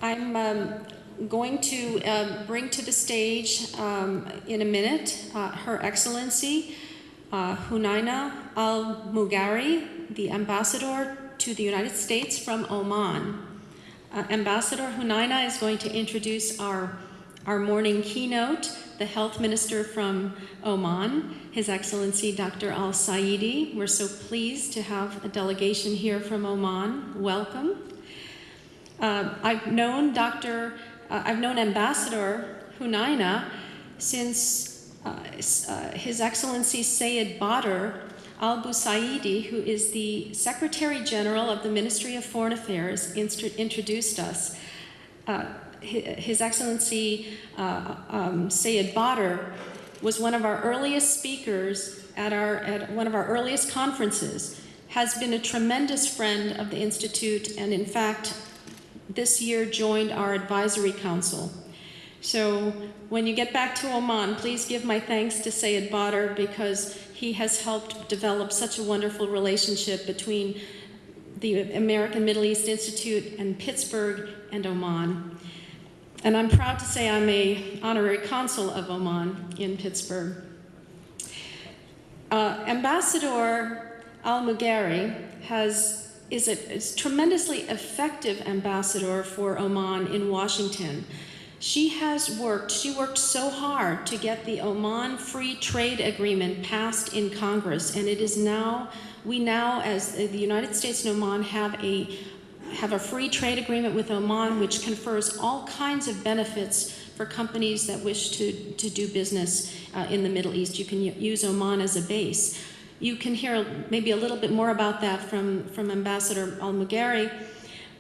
I'm going to bring to the stage in a minute Her Excellency Hunaina Al-Mugari, the Ambassador to the United States from Oman. Ambassador Hunaina is going to introduce our morning keynote, the Health Minister from Oman, His Excellency Dr. Al-Saidi. We're so pleased to have a delegation here from Oman. Welcome. I've known Ambassador Hunaina since His Excellency Sayed Badr Al-Saidi, who is the Secretary General of the Ministry of Foreign Affairs, introduced us. His Excellency Sayed Badr was one of our earliest speakers at one of our earliest conferences, has been a tremendous friend of the Institute, and in fact, this year joined our advisory council. So when you get back to Oman, please give my thanks to Sayed Badr, because he has helped develop such a wonderful relationship between the American Middle East Institute and Pittsburgh and Oman. And I'm proud to say I'm an honorary consul of Oman in Pittsburgh. Ambassador Al-Mugari is a tremendously effective ambassador for Oman in Washington. She worked so hard to get the Oman Free Trade Agreement passed in Congress, and it is we now, as the United States and Oman, have a free trade agreement with Oman, which confers all kinds of benefits for companies that wish to do business in the Middle East. You can use Oman as a base. You can hear maybe a little bit more about that from Ambassador Al-Mugari,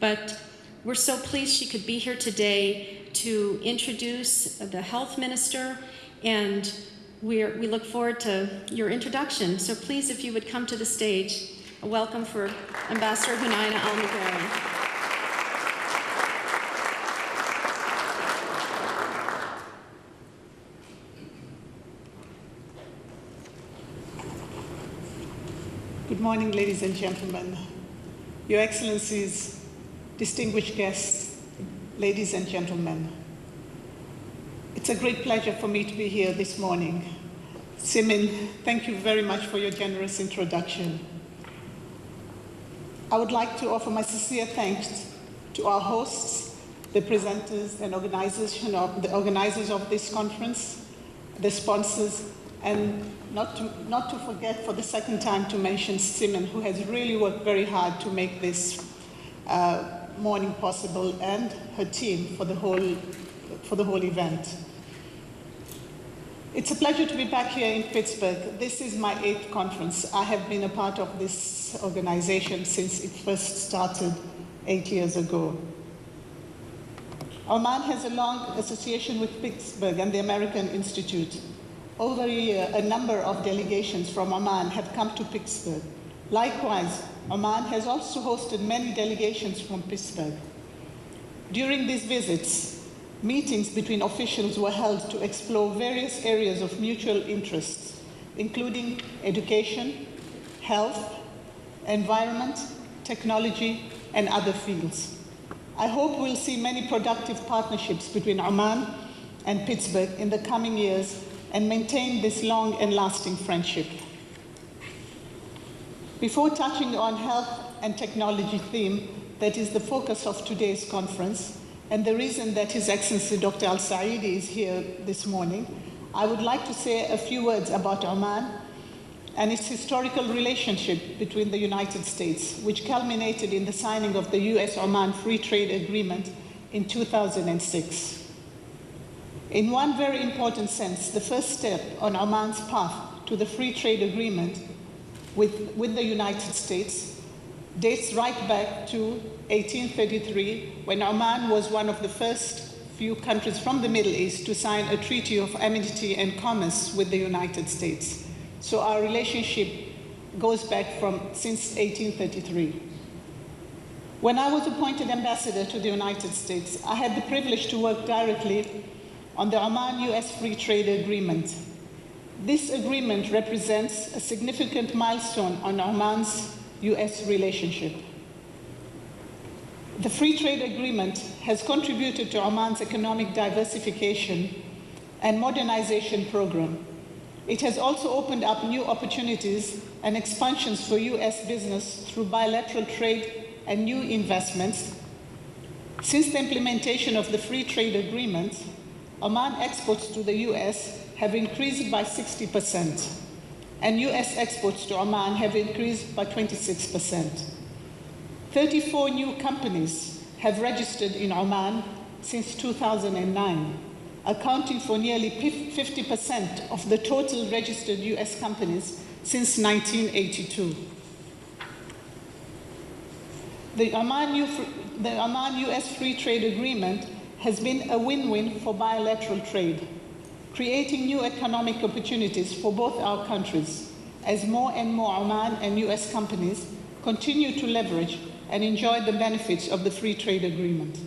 but we're so pleased she could be here today to introduce the health minister, and we look forward to your introduction. So please, if you would come to the stage, a welcome for Ambassador Hunaina Al-Mugari. Good morning, ladies and gentlemen. Your Excellencies, distinguished guests, ladies and gentlemen. It's a great pleasure for me to be here this morning. Simin, thank you very much for your generous introduction. I would like to offer my sincere thanks to our hosts, the presenters and the organizers of this conference, the sponsors, and not to forget for the second time to mention Simin, who has really worked very hard to make this morning possible, and her team for the whole event. It's a pleasure to be back here in Pittsburgh. This is my 8th conference. I have been a part of this organization since it first started 8 years ago. Oman has a long association with Pittsburgh and the American Institute. Over a year, a number of delegations from Oman have come to Pittsburgh. Likewise, Oman has also hosted many delegations from Pittsburgh. During these visits, meetings between officials were held to explore various areas of mutual interest, including education, health, environment, technology, and other fields. I hope we'll see many productive partnerships between Oman and Pittsburgh in the coming years and maintain this long and lasting friendship. Before touching on health and technology theme that is the focus of today's conference, and the reason that His Excellency Dr. Al-Saidi is here this morning, I would like to say a few words about Oman and its historical relationship between the United States, which culminated in the signing of the US-Oman Free Trade Agreement in 2006. In one very important sense, the first step on Oman's path to the free trade agreement with the United States dates right back to 1833, when Oman was one of the first few countries from the Middle East to sign a treaty of amity and commerce with the United States. So our relationship goes back since 1833. When I was appointed ambassador to the United States, I had the privilege to work directly on the Oman-US Free Trade Agreement. This agreement represents a significant milestone on Oman's US relationship. The free trade agreement has contributed to Oman's economic diversification and modernization program. It has also opened up new opportunities and expansions for US business through bilateral trade and new investments. Since the implementation of the free trade agreement, Oman exports to the US have increased by 60%, and US exports to Oman have increased by 26%. 34 new companies have registered in Oman since 2009, accounting for nearly 50% of the total registered US companies since 1982. The Oman-US Free Trade Agreement has been a win-win for bilateral trade, creating new economic opportunities for both our countries, as more and more Oman and US companies continue to leverage and enjoy the benefits of the Free Trade Agreement.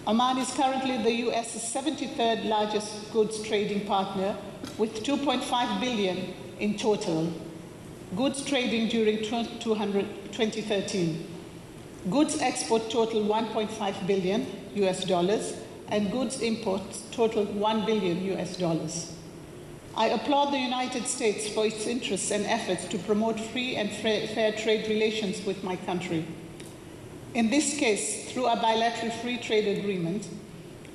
Oman is currently the US's 73rd largest goods trading partner, with $2.5 billion in total goods trading during 2013. Goods export total $1.5 billion US dollars, and goods imports total $1 billion US dollars. I applaud the United States for its interests and efforts to promote free and fair trade relations with my country. In this case, through a bilateral free trade agreement,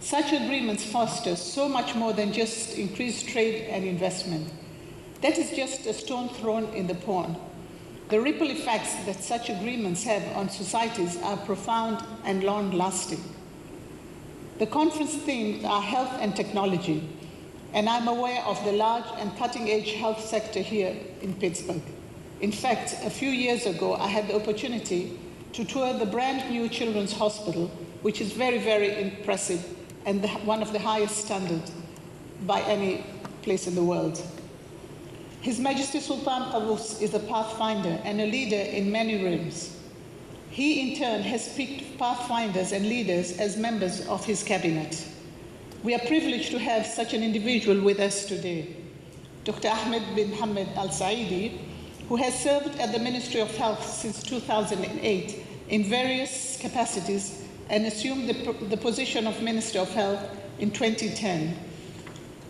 such agreements foster so much more than just increased trade and investment. That is just a stone thrown in the pond. The ripple effects that such agreements have on societies are profound and long-lasting. The conference themes are health and technology, and I'm aware of the large and cutting-edge health sector here in Pittsburgh. In fact, a few years ago, I had the opportunity to tour the brand new Children's Hospital, which is very, very impressive and one of the highest standards by any place in the world. His Majesty Sultan Qaboos is a pathfinder and a leader in many realms. He, in turn, has picked pathfinders and leaders as members of his cabinet. We are privileged to have such an individual with us today, Dr. Ahmed bin Mohammed Al-Saidi, who has served at the Ministry of Health since 2008 in various capacities and assumed the position of Minister of Health in 2010.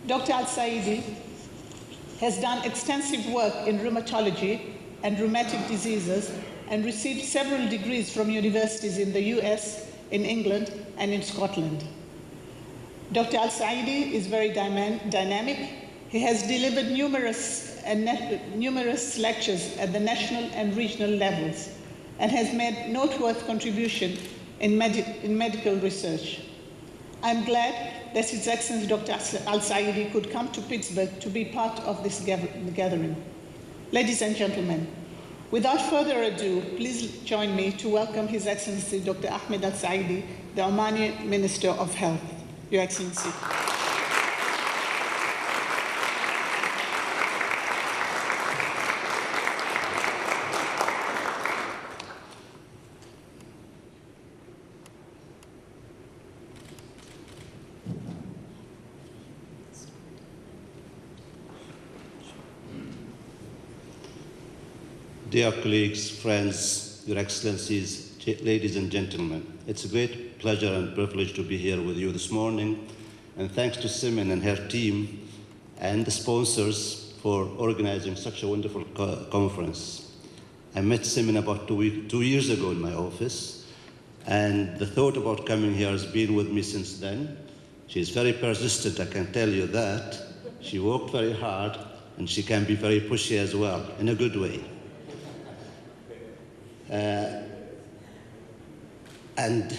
Dr. Al-Saidi has done extensive work in rheumatology and rheumatic diseases and received several degrees from universities in the US, in England, and in Scotland. Dr. Al-Saidi is very dynamic. He has delivered numerous lectures at the national and regional levels and has made noteworthy contribution in medical research. I'm glad that His Excellency Dr. Al-Saidi could come to Pittsburgh to be part of this gathering. Ladies and gentlemen, without further ado, please join me to welcome His Excellency Dr. Ahmed Al-Saidi, the Omani Minister of Health. Your Excellency. Dear colleagues, friends, Your Excellencies, ladies and gentlemen, it's a great pleasure and privilege to be here with you this morning, and thanks to Simin and her team and the sponsors for organizing such a wonderful conference. I met Simin about 2 years ago in my office, and the thought about coming here has been with me since then. She's very persistent, I can tell you that. She worked very hard, and she can be very pushy as well, in a good way. And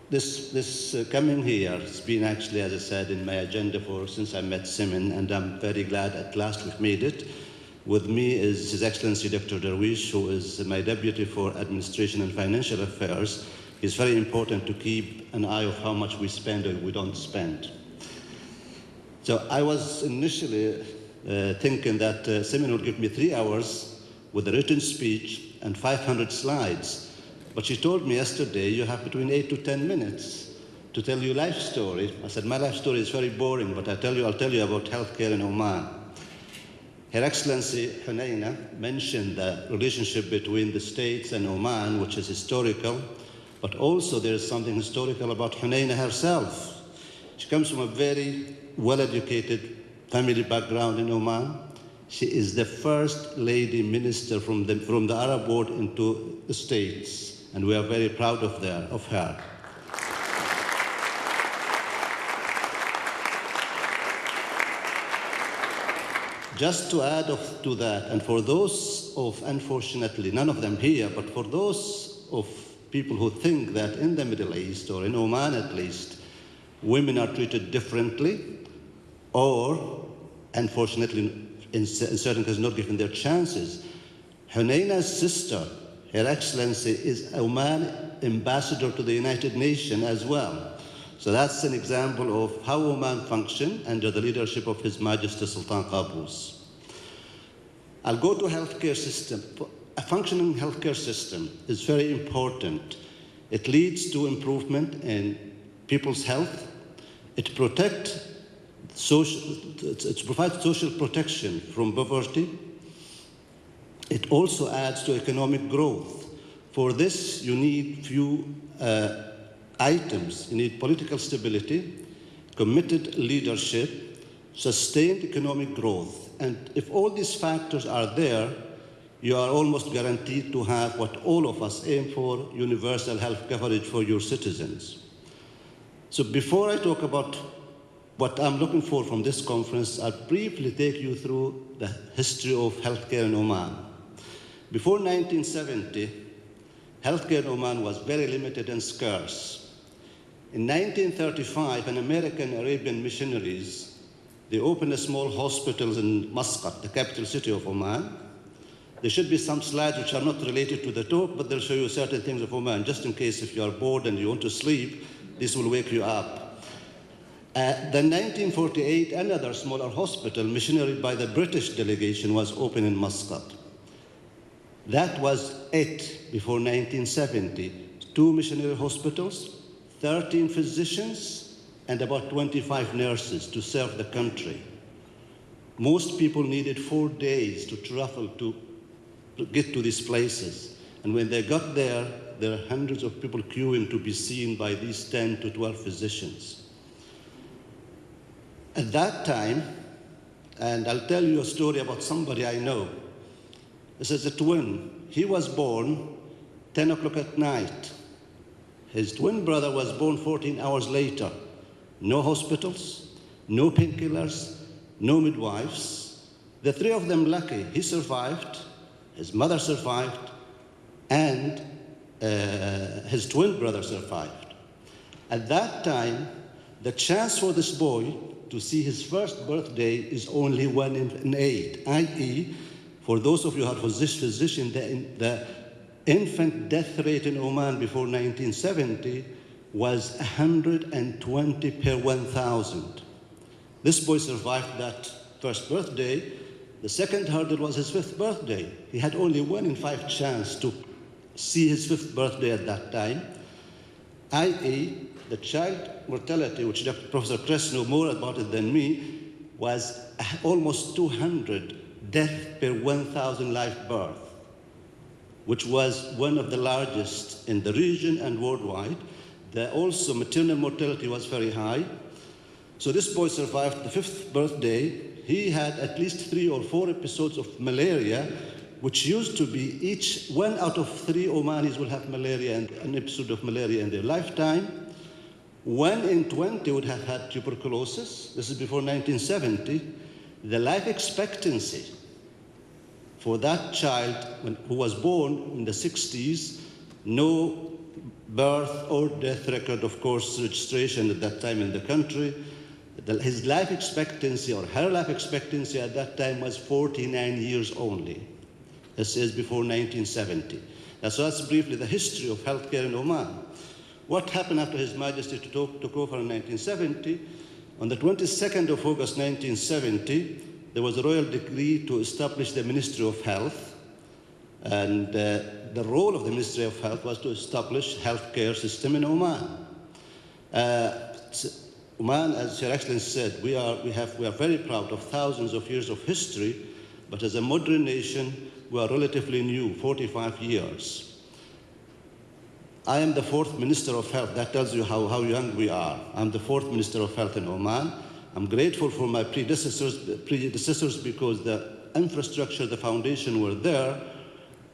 this coming here has been actually, as I said, in my agenda since I met Simin, and I'm very glad at last we've made it. With me is His Excellency Dr. Darwish, who is my Deputy for Administration and Financial Affairs. It's very important to keep an eye on how much we spend or we don't spend. So I was initially thinking that Simin would give me 3 hours with a written speech and 500 slides. But she told me yesterday, you have between 8 to 10 minutes to tell your life story. I said, my life story is very boring, but I'll tell you about healthcare in Oman. Her Excellency Hunaina mentioned the relationship between the states and Oman, which is historical, but also there is something historical about Hunaina herself. She comes from a very well-educated family background in Oman. She is the first lady minister from the Arab world into the states, and we are very proud of her. Just to add to that, and for those unfortunately, none of them here, but for those of people who think that in the Middle East, or in Oman at least, women are treated differently, or unfortunately, in certain cases, not given their chances. Hunaina's sister, Her Excellency, is Oman ambassador to the United Nations as well. So that's an example of how Oman functions under the leadership of His Majesty Sultan Qaboos. I'll go to healthcare system. A functioning healthcare system is very important. It leads to improvement in people's health. It provides social protection from poverty. It also adds to economic growth. For this, you need few items. You need political stability, committed leadership, sustained economic growth. And if all these factors are there, you are almost guaranteed to have what all of us aim for, universal health coverage for your citizens. So before I talk about what I'm looking for from this conference, I'll briefly take you through the history of healthcare in Oman. Before 1970, healthcare in Oman was very limited and scarce. In 1935, an American Arabian missionaries, they opened a small hospital in Muscat, the capital city of Oman. There should be some slides which are not related to the talk, but they'll show you certain things of Oman, just in case if you are bored and you want to sleep, this will wake you up. Then 1948, another smaller hospital, missionary by the British delegation, was opened in Muscat. That was it before 1970. 2 missionary hospitals, 13 physicians, and about 25 nurses to serve the country. Most people needed 4 days to travel to get to these places. And when they got there, there are hundreds of people queuing to be seen by these 10 to 12 physicians. At that time, and I'll tell you a story about somebody I know. This is a twin. He was born 10 o'clock at night. His twin brother was born 14 hours later. No hospitals, no painkillers, no midwives. The 3 of them lucky. He survived, his mother survived, and his twin brother survived. At that time, the chance for this boy to see his first birthday is only 1 in 8, i.e., for those of you who are physicians, the infant death rate in Oman before 1970 was 120 per 1,000. This boy survived that first birthday. The second hurdle was his 5th birthday. He had only 1 in 5 chance to see his 5th birthday at that time, i.e., the child mortality, which Dr. Professor Kress knows more about it than me, was almost 200 deaths per 1,000 live birth, which was one of the largest in the region and worldwide. Also, maternal mortality was very high. So this boy survived the 5th birthday. He had at least 3 or 4 episodes of malaria, which used to be each 1 out of 3 Omanis will have malaria and an episode of malaria in their lifetime. 1 in 20 would have had tuberculosis. This is before 1970. The life expectancy for that child who was born in the 60s, no birth or death record, of course, registration at that time in the country. His life expectancy or her life expectancy at that time was 49 years only. This is before 1970. So that's briefly the history of healthcare in Oman. What happened after His Majesty took over in 1970? On the 22nd of August 1970, there was a royal decree to establish the Ministry of Health. And the role of the Ministry of Health was to establish healthcare system in Oman. Oman, as Your Excellency said, we are very proud of thousands of years of history, But as a modern nation, we are relatively new, 45 years. I am the 4th Minister of Health. That tells you how young we are. I'm the 4th Minister of Health in Oman. I'm grateful for my predecessors because the infrastructure, the foundation were there.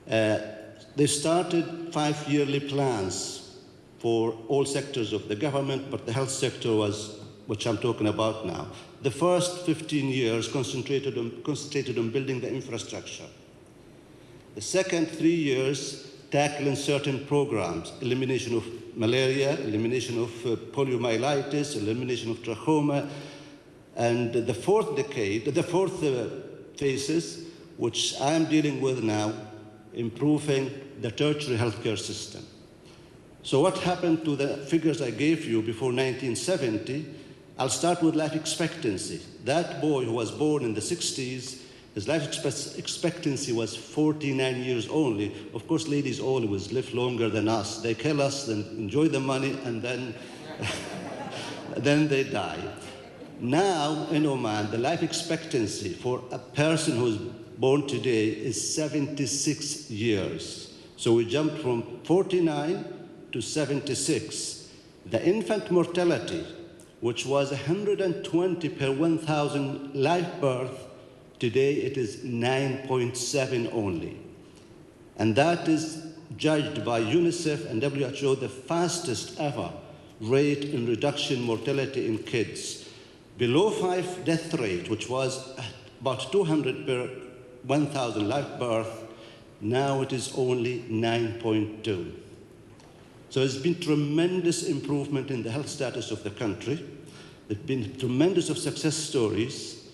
They started 5-yearly plans for all sectors of the government, but the health sector was, which I'm talking about now. The first 15 years concentrated on building the infrastructure. The second 3 years, tackling certain programs, elimination of malaria, elimination of poliomyelitis, elimination of trachoma, and the fourth phases, which I'm dealing with now, improving the tertiary healthcare system. So what happened to the figures I gave you before 1970? I'll start with life expectancy. That boy who was born in the 60s, his life expectancy was 49 years only. Of course, ladies always live longer than us. They kill us, then enjoy the money, and then, then they die. Now, in Oman, the life expectancy for a person who's born today is 76 years. So we jumped from 49 to 76. The infant mortality, which was 120 per 1,000 live birth, today it is 9.7 only. And that is judged by UNICEF and WHO the fastest ever rate in reduction mortality in kids. Below 5 death rate, which was about 200 per 1,000 live birth, now it is only 9.2. So there's been tremendous improvement in the health status of the country. There's been tremendous of success stories.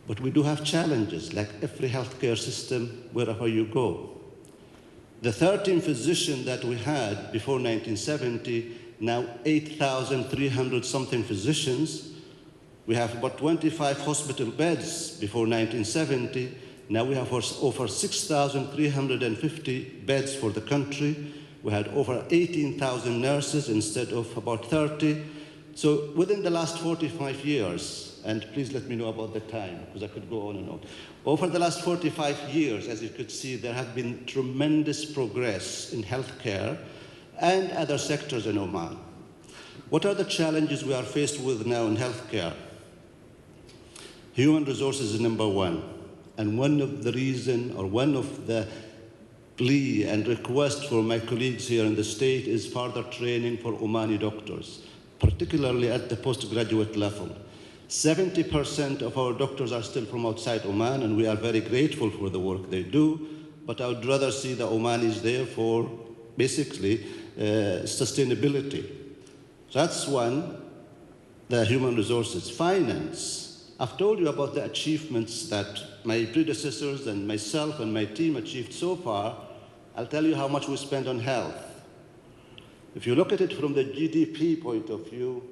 But we do have challenges, like every healthcare system, wherever you go. The 13 physicians that we had before 1970, now 8,300 something physicians. We have about 25 hospital beds before 1970. Now we have over 6,350 beds for the country. We had over 18,000 nurses instead of about 30. So within the last 45 years, and please let me know about the time, because I could go on and on. Over the last 45 years, as you could see, there have been tremendous progress in healthcare and other sectors in Oman. What are the challenges we are faced with now in healthcare? Human resources is number one. And one of the reasons, or one of the plea and request for my colleagues here in the state is further training for Omani doctors, particularly at the postgraduate level. 70% of our doctors are still from outside Oman, and we are very grateful for the work they do, but I would rather see the Omanis there for basically sustainability. So that's one, the human resources. Finance. I've told you about the achievements that my predecessors and myself and my team achieved so far. I'll tell you how much we spend on health. If you look at it from the GDP point of view,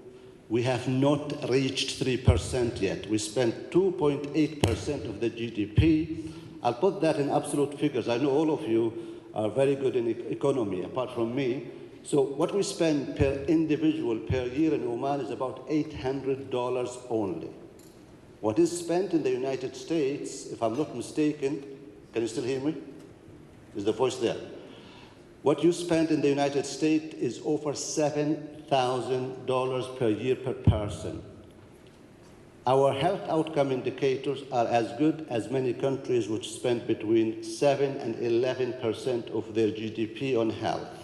we have not reached 3% yet. We spent 2.8% of the GDP. I'll put that in absolute figures. I know all of you are very good in economy, apart from me. So what we spend per individual per year in Oman is about $800 only. What is spent in the United States, if I'm not mistaken, can you still hear me? Is the voice there? What you spend in the United States is over $7,000 per year per person. Our health outcome indicators are as good as many countries which spend between 7 and 11% of their GDP on health.